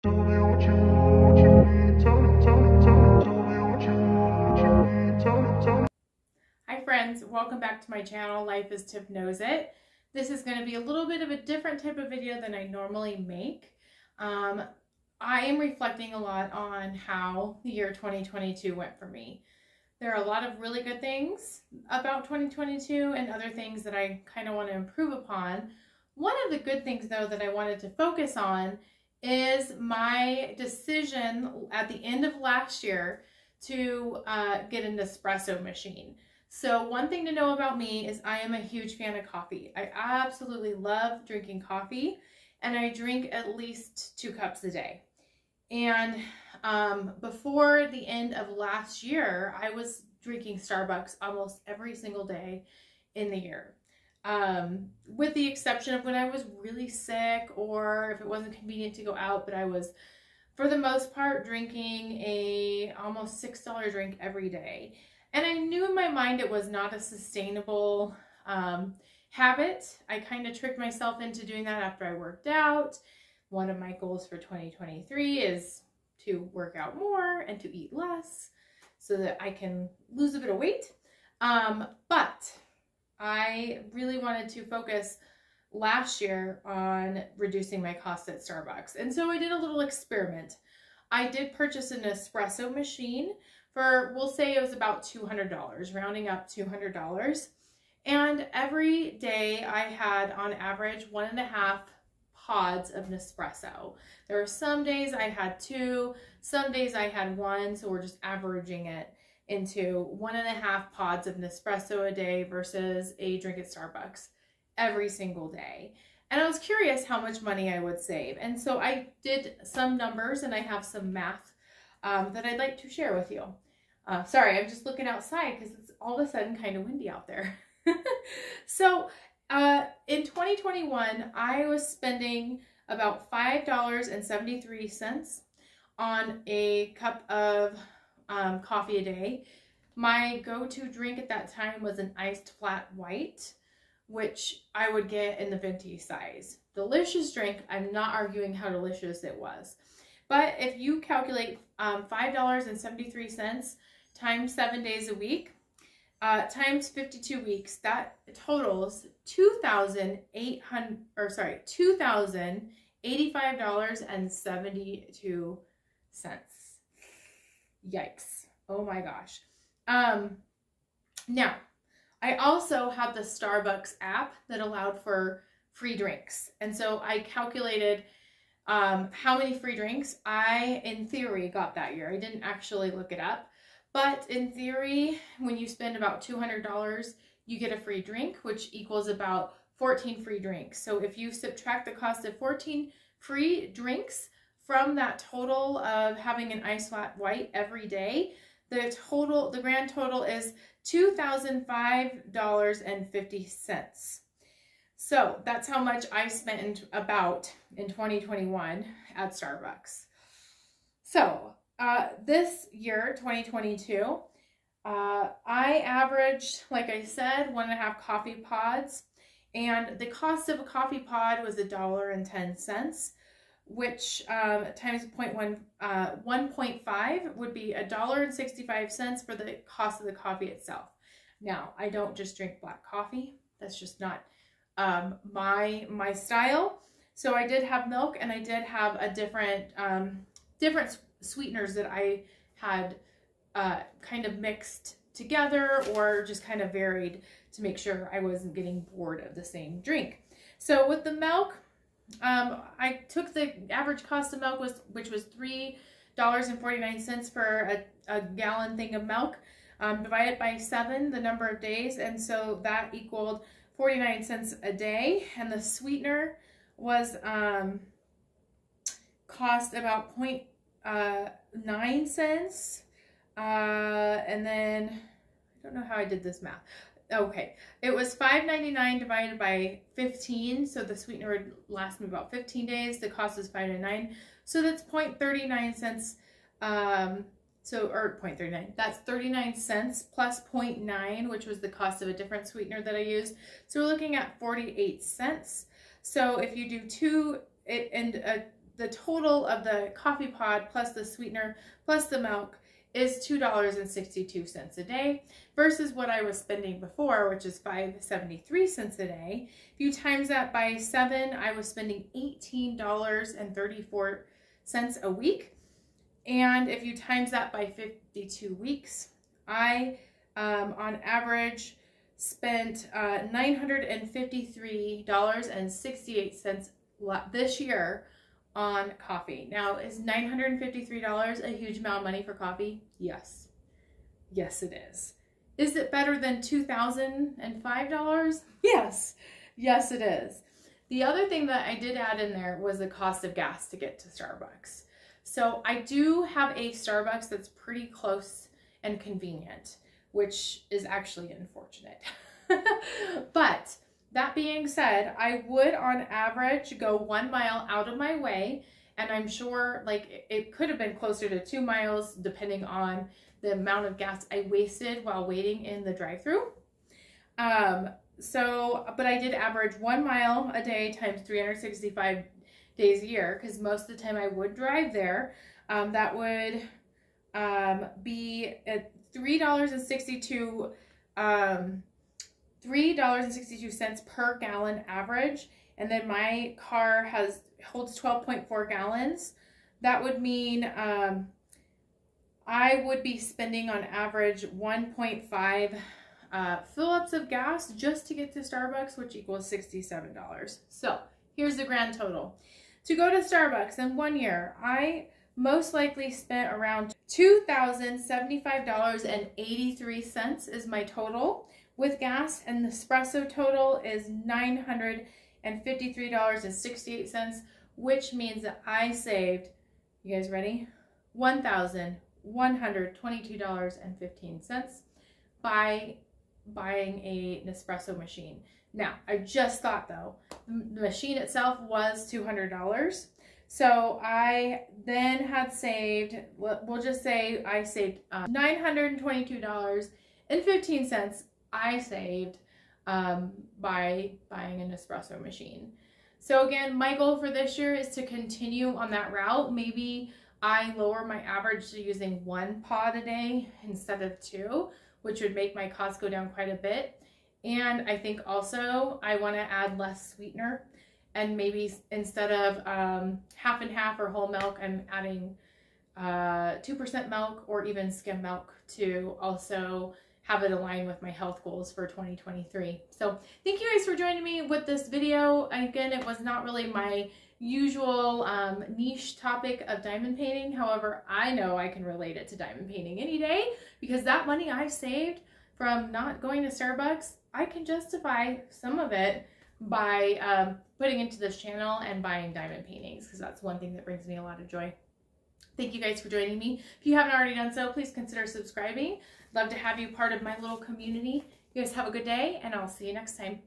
Tell me what you need. Tell me what you need. Tell me. Hi friends, welcome back to my channel, Life is Tiff Knows It. This is going to be a little bit of a different type of video than I normally make. I am reflecting a lot on how the year 2022 went for me. There are a lot of really good things about 2022 and other things that I kind of want to improve upon. One of the good things though that I wanted to focus on is my decision at the end of last year to get an espresso machine. So one thing to know about me is I am a huge fan of coffee. I absolutely love drinking coffee, and I drink at least 2 cups a day. And before the end of last year, I was drinking Starbucks almost every single day in the year. With the exception of when I was really sick or if it wasn't convenient to go out, but I was, for the most part, drinking a almost $6 drink every day. And I knew in my mind it was not a sustainable habit. I kind of tricked myself into doing that after I worked out. One of my goals for 2023 is to work out more and to eat less so that I can lose a bit of weight. But I really wanted to focus last year on reducing my costs at Starbucks. And so I did a little experiment. I did purchase an espresso machine for, we'll say it was about $200, rounding up $200. And every day I had on average 1.5 pods of Nespresso. There were some days I had 2, some days I had 1, so we're just averaging it into 1.5 pods of Nespresso a day versus a drink at Starbucks every single day. And I was curious how much money I would save. And so I did some numbers and I have some math that I'd like to share with you. Sorry, I'm just looking outside because it's all of a sudden kind of windy out there. So in 2021, I was spending about $5.73 on a cup of coffee a day. My go-to drink at that time was an iced flat white, which I would get in the venti size. Delicious drink. I'm not arguing how delicious it was. But if you calculate $5.73 times 7 days a week, times 52 weeks, that totals $2,085.72. Yikes. Oh my gosh. Now, I also have the Starbucks app that allowed for free drinks. And so I calculated how many free drinks I, in theory, got that year. I didn't actually look it up. But in theory, when you spend about $200, you get a free drink, which equals about 14 free drinks. So if you subtract the cost of 14 free drinks from that total of having an ice flat white every day, the grand total is $2,005.50. So that's how much I spent in 2021 at Starbucks. So this year, 2022, I averaged, like I said, 1.5 coffee pods, and the cost of a coffee pod was $1.10, which times 1.5 would be $1.65 for the cost of the coffee itself. Now, I don't just drink black coffee. That's just not my style. So I did have milk, and I did have a different sweeteners that I had kind of mixed together or just kind of varied to make sure I wasn't getting bored of the same drink. So with the milk, I took the average cost of milk, which was $3.49 for a gallon thing of milk, divided by 7, the number of days, and so that equaled 49 cents a day. And the sweetener was cost about 0.9 cents, and then I don't know how I did this math. Okay, it was $5.99 divided by 15, so the sweetener would last me about 15 days. The cost is $5.99, so that's 0.39 cents. Or 0.39. That's 39 cents plus 0.9, which was the cost of a different sweetener that I used. So we're looking at 48 cents. So if you do the total of the coffee pod plus the sweetener plus the milk is $2.62 a day versus what I was spending before, which is $5.73 a day. If you times that by 7, I was spending $18.34 a week. And if you times that by 52 weeks, I, on average, spent $953.68 this year on coffee. Now, is $953 a huge amount of money for coffee? Yes. Yes, it is. Is it better than $2,005? Yes. Yes, it is. The other thing that I did add in there was the cost of gas to get to Starbucks. So I do have a Starbucks that's pretty close and convenient, which is actually unfortunate. But that being said, I would on average go 1 mile out of my way, and I'm sure like it could have been closer to 2 miles depending on the amount of gas I wasted while waiting in the drive-thru. But I did average 1 mile a day times 365 days a year, because most of the time I would drive there. That would be at $3.62 per gallon average, and then my car holds 12.4 gallons. That would mean I would be spending on average 1.5 fill-ups of gas just to get to Starbucks, which equals $67. So here's the grand total. To go to Starbucks in 1 year, I most likely spent around $2,075.83 is my total with gas, and the espresso total is $953.68, which means that I saved, you guys ready? $1,122.15 by buying a Nespresso machine. Now, I just thought though, the machine itself was $200. So I then had saved, we'll just say I saved $922.15 I saved by buying an espresso machine. So again, my goal for this year is to continue on that route. Maybe I lower my average to using 1 pod a day instead of 2, which would make my costs go down quite a bit. And I think also I want to add less sweetener, and maybe instead of half and half or whole milk, I'm adding 2% milk or even skim milk to also have it align with my health goals for 2023. So thank you guys for joining me with this video. Again, it was not really my usual niche topic of diamond painting. However, I know I can relate it to diamond painting any day, because that money I've saved from not going to Starbucks, I can justify some of it by putting into this channel and buying diamond paintings, because that's one thing that brings me a lot of joy. Thank you guys for joining me. If you haven't already done so, please consider subscribing. Love to have you part of my little community. You guys have a good day, and I'll see you next time.